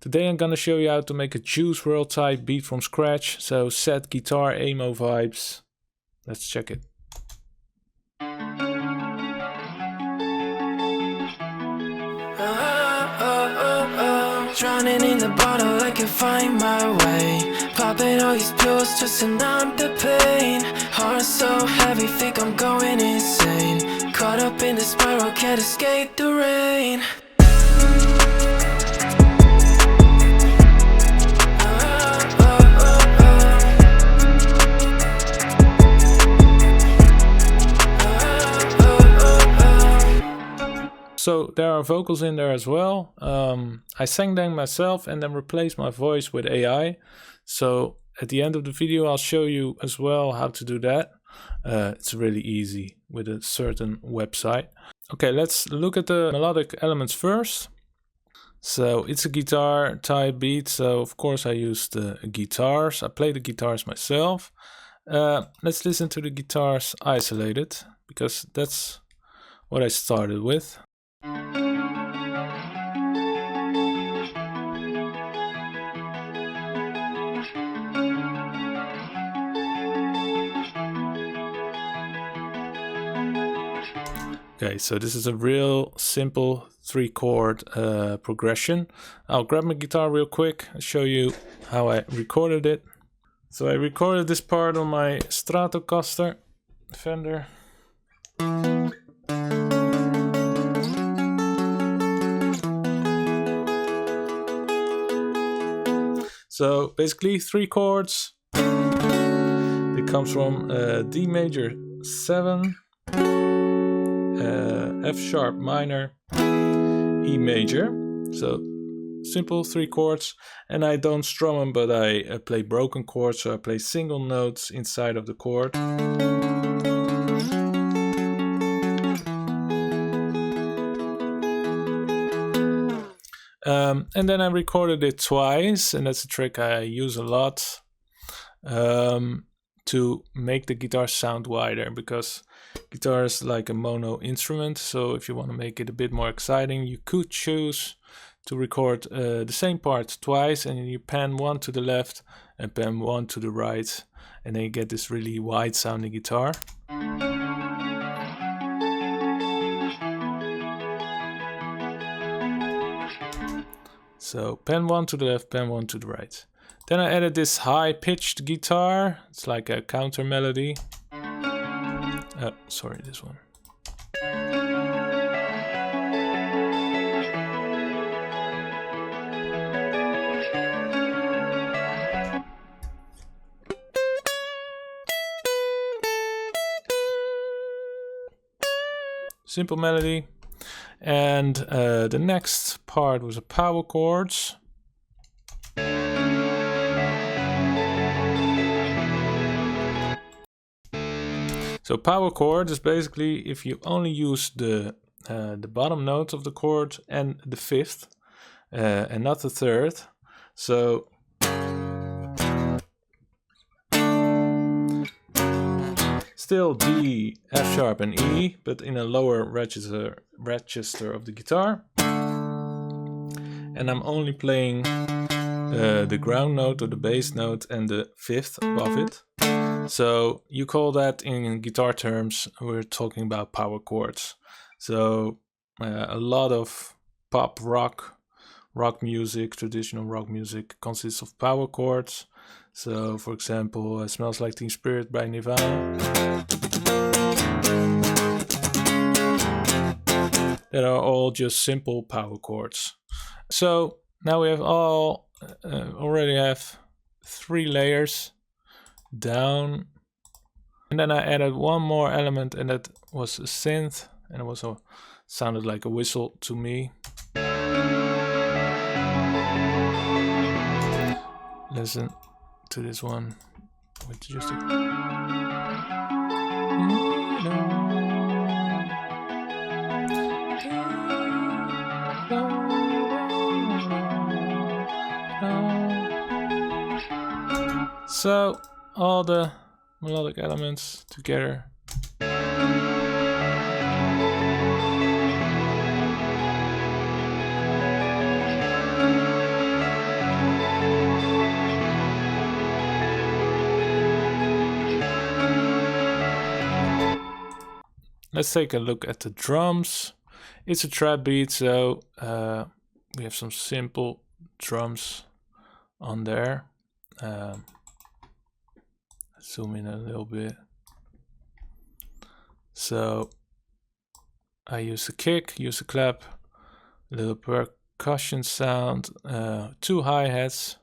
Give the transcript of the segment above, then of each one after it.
Today I'm gonna show you how to make a Juice WRLD type beat from scratch. So sad guitar emo vibes. Let's check it. Drowning in the bottle, I can find my way. Popping all these pills just to numb the pain. Heart so heavy, think I'm going insane. Caught up in the spiral, can't escape the rain. So there are vocals in there as well. I sang them myself and then replaced my voice with AI. So at the end of the video I'll show you as well how to do that. It's really easy with a certain website. Okay, let's look at the melodic elements first. So it's a guitar type beat, so of course I used the guitars. I play the guitars myself. Let's listen to the guitars isolated, because that's what I started with. Okay, so this is a real simple 3-chord progression. I'll grab my guitar real quick and show you how I recorded it. So I recorded this part on my Stratocaster Fender. So basically 3 chords. It comes from D major 7, F sharp minor, E major. So simple 3 chords, and I don't strum them, but I play broken chords, so I play single notes inside of the chord. And then I recorded it twice, and that's a trick I use a lot to make the guitar sound wider, because guitar is like a mono instrument. So if you want to make it a bit more exciting, you could choose to record the same part twice, and then you pan one to the left and pan one to the right, and then you get this really wide sounding guitar. So pan one to the left, pan one to the right. Then I added this high pitched guitar. It's like a counter melody. Sorry, this one. Simple melody. And the next part was a power chords. So power chord is basically if you only use the bottom note of the chord and the 5th and not the 3rd. So still D, F sharp and E, but in a lower register of the guitar. And I'm only playing the ground note or the bass note and the 5th above it. So you call that in guitar terms, we're talking about power chords. So a lot of pop rock music, traditional rock music consists of power chords. So for example, Smells Like Teen Spirit by Nirvana. That are all just simple power chords. So now we have already have 3 layers down, and then I added one more element, and that was a synth, and it also sounded like a whistle to me. Listen to this one with just a so all the melodic elements together. let's take a look at the drums. It's a trap beat, so we have some simple drums on there. Let's zoom in a little bit. So I use the kick, use the clap, a little percussion sound, 2 hi-hats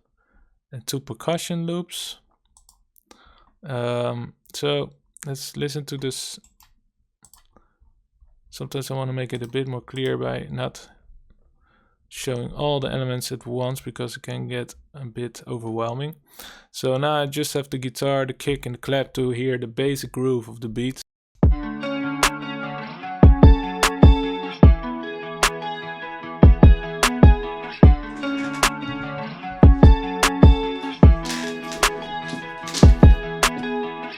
and 2 percussion loops. So let's listen to this. Sometimes I want to make it a bit more clear by not showing all the elements at once, because it can get a bit overwhelming. So now I just have the guitar, the kick and the clap to hear the basic groove of the beat.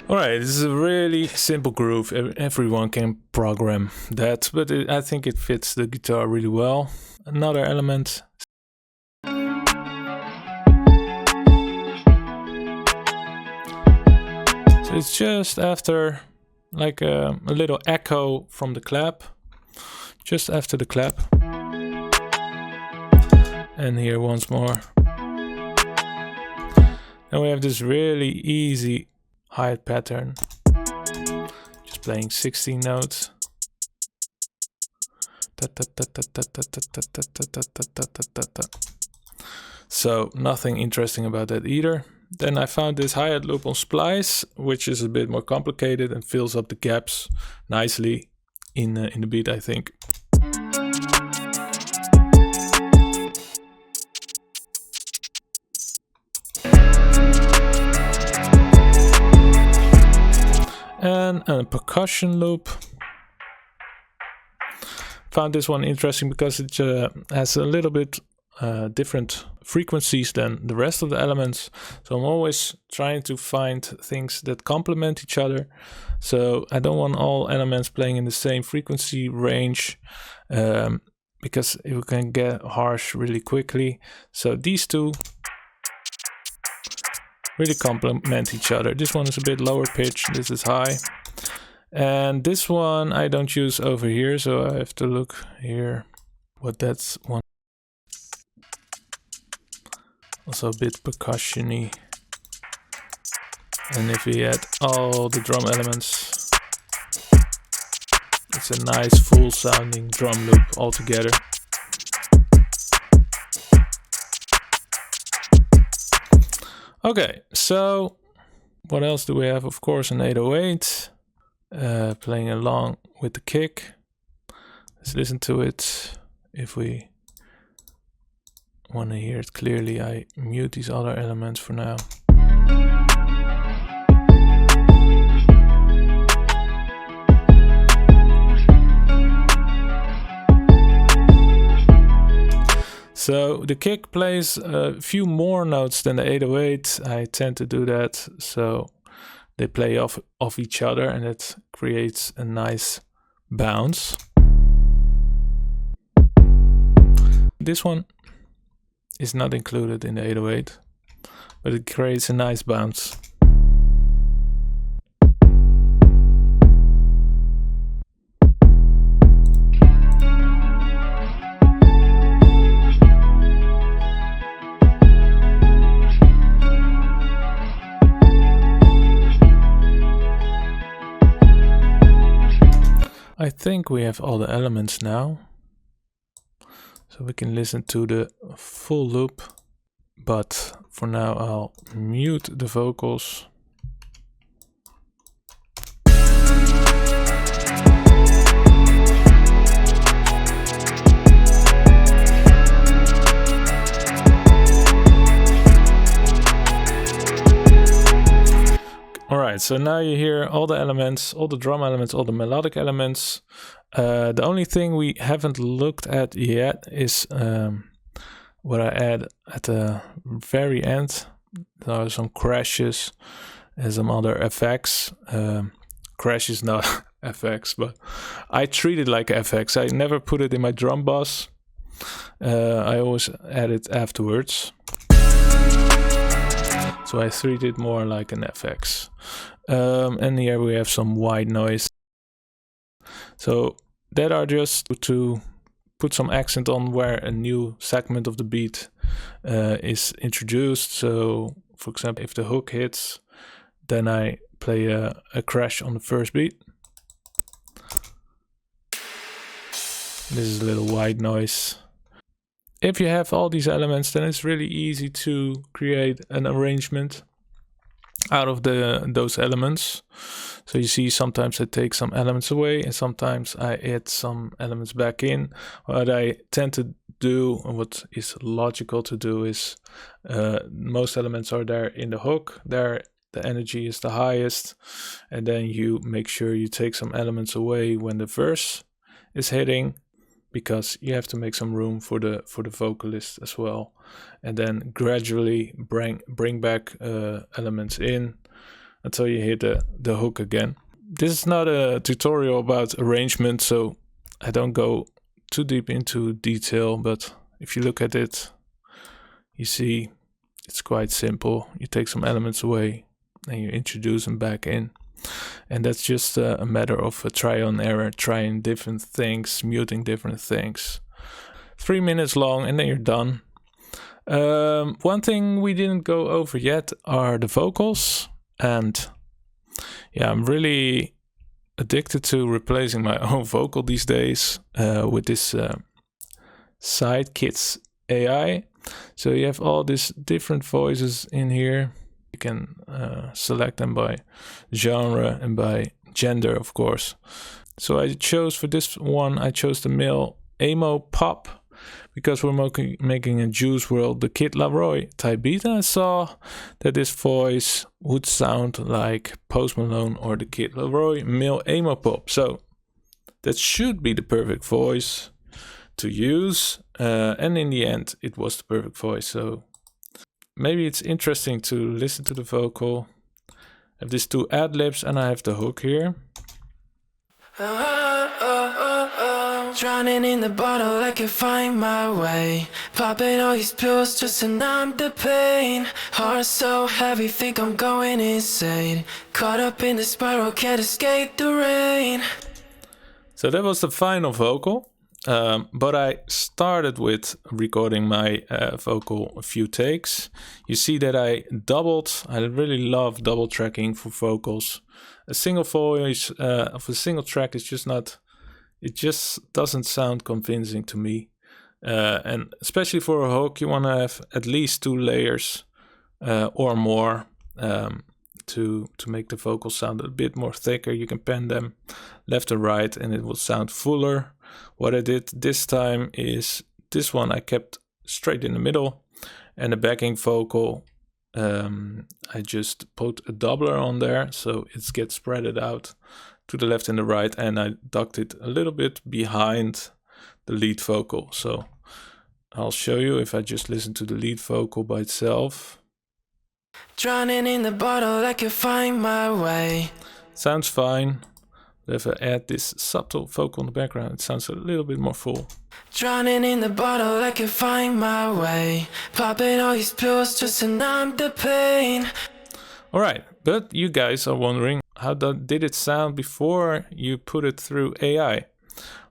Alright, this is a really simple groove. Everyone can program that, but I think it fits the guitar really well. Another element. So it's just after, like a little echo from the clap. Just after the clap. And here once more. And we have this really easy hi-hat pattern, just playing 16 notes. So nothing interesting about that either. Then I found this hi-hat loop on Splice, which is a bit more complicated and fills up the gaps nicely in the beat, I think. And a percussion loop. Found this one interesting because it has a little bit different frequencies than the rest of the elements. So I'm always trying to find things that complement each other. So I don't want all elements playing in the same frequency range, because it can get harsh really quickly. So these two really complement each other. This one is a bit lower pitch, this is high. And this one I don't use over here, so I have to look here what that's one. Also a bit percussion-y. And if we add all the drum elements, it's a nice full sounding drum loop altogether. Okay, so what else do we have? Of course, an 808, playing along with the kick. Let's listen to it. If we want to hear it clearly, I mute these other elements for now. So the kick plays a few more notes than the 808. I tend to do that, so they play off each other and it creates a nice bounce. This one is not included in the 808, but it creates a nice bounce. I think we have all the elements now, so we can listen to the full loop, but for now I'll mute the vocals. Alright, so now you hear all the elements, all the drum elements, all the melodic elements. The only thing we haven't looked at yet is what I add at the very end. There are some crashes and some other effects. Crash is not FX, but I treat it like FX. I never put it in my drum bus. I always add it afterwards. So I treat it more like an FX. And here we have some white noise. So that are just to put some accent on where a new segment of the beat is introduced. So for example, if the hook hits, then I play a crash on the first beat. This is a little white noise. If you have all these elements, then it's really easy to create an arrangement out of those elements. So you see, sometimes I take some elements away and sometimes I add some elements back in. What I tend to do, and what is logical to do, is most elements are there in the hook. There the energy is the highest, and then you make sure you take some elements away when the verse is hitting, because you have to make some room for the vocalist as well, and then gradually bring back elements in until you hit the hook again. This is not a tutorial about arrangement, so I don't go too deep into detail, but if you look at it, you see it's quite simple. You take some elements away and you introduce them back in. And that's just a matter of a trial and error, trying different things, muting different things. 3 minutes long and then you're done. One thing we didn't go over yet are the vocals. And yeah, I'm really addicted to replacing my own vocal these days with this Sidekits AI. So you have all these different voices in here. You can select them by genre and by gender, of course. So I chose, for this one, I chose the male emo pop, because we're making a Juice WRLD, the Kid Laroi type beat. And I saw that this voice would sound like Post Malone or the Kid Laroi male emo pop. So that should be the perfect voice to use. And in the end, it was the perfect voice. So maybe it's interesting to listen to the vocal. I have these 2 ad-libs and I have the hook here. Drowning in the bottle, I can find my way. Popping all these pills just to numb the pain. Heart so heavy, think I'm going insane. Caught up in the spiral, can't escape the rain. So that was the final vocal. But I started with recording my vocal a few takes. You see that I doubled. I really love double tracking for vocals. A single voice of a single track is just not, it just doesn't sound convincing to me. And especially for a hook, you want to have at least 2 layers or more to make the vocals sound a bit more thicker. You can pan them left or right and it will sound fuller. What I did this time is this one I kept straight in the middle, and the backing vocal I just put a doubler on there so it gets spreaded out to the left and the right, and I ducked it a little bit behind the lead vocal. So I'll show you if I just listen to the lead vocal by itself. Drowning in the bottle, I can find my way. Sounds fine. If I add this subtle vocal in the background, it sounds a little bit more full. Drowning in the bottle, I can find my way. Popping all these pills just to numb the pain. Alright, but you guys are wondering, how did it sound before you put it through AI?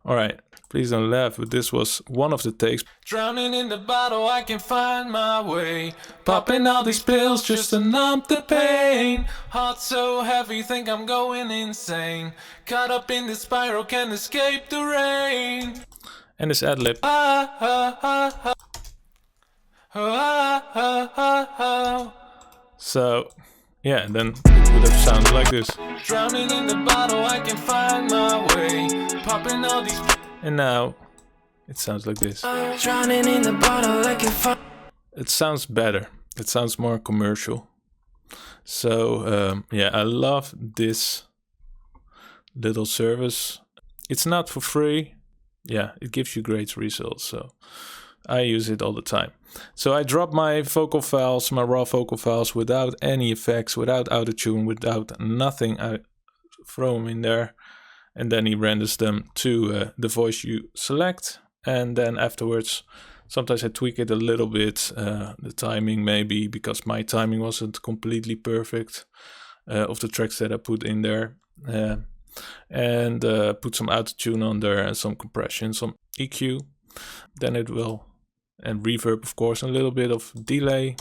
Alright, please don't laugh, but this was one of the takes. Drowning in the bottle, I can find my way. Popping all these pills just to numb the pain. Heart so heavy, think I'm going insane. Caught up in the spiral, can't escape the rain. And this ad-lib. So, yeah, then it would have sounded like this. Drowning in the bottle, I can find my way. Popping all these. And now it sounds like this. Drowning in the bottle, I can find. It sounds better. It sounds more commercial. So yeah, I love this little service. It's not for free. Yeah, it gives you great results. So I use it all the time. So I drop my vocal files, my raw vocal files, without any effects, without autotune, without nothing. I throw them in there, and then he renders them to the voice you select. And then afterwards, sometimes I tweak it a little bit, the timing maybe, because my timing wasn't completely perfect of the tracks that I put in there. and put some auto-tune on there and some compression, some EQ. Then it will, and reverb of course, a little bit of delay.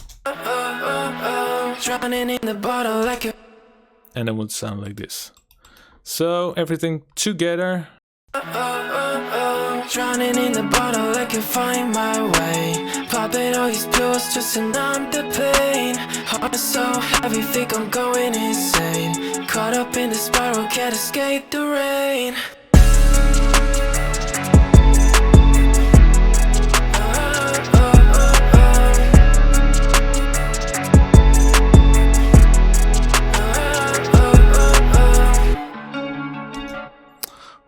Drowning in the bottle like a And it would sound like this. So everything together. drowning in the bottle, I can find my way. Popping all these pills just to numb the pain. Heart so heavy, think I'm going insane. Caught up in the spiral, can't escape the rain.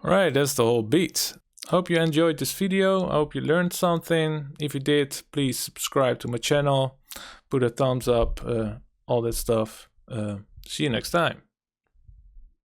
Alright, that's the whole beat. Hope you enjoyed this video. I hope you learned something. If you did, please subscribe to my channel, put a thumbs up, all that stuff. See you next time.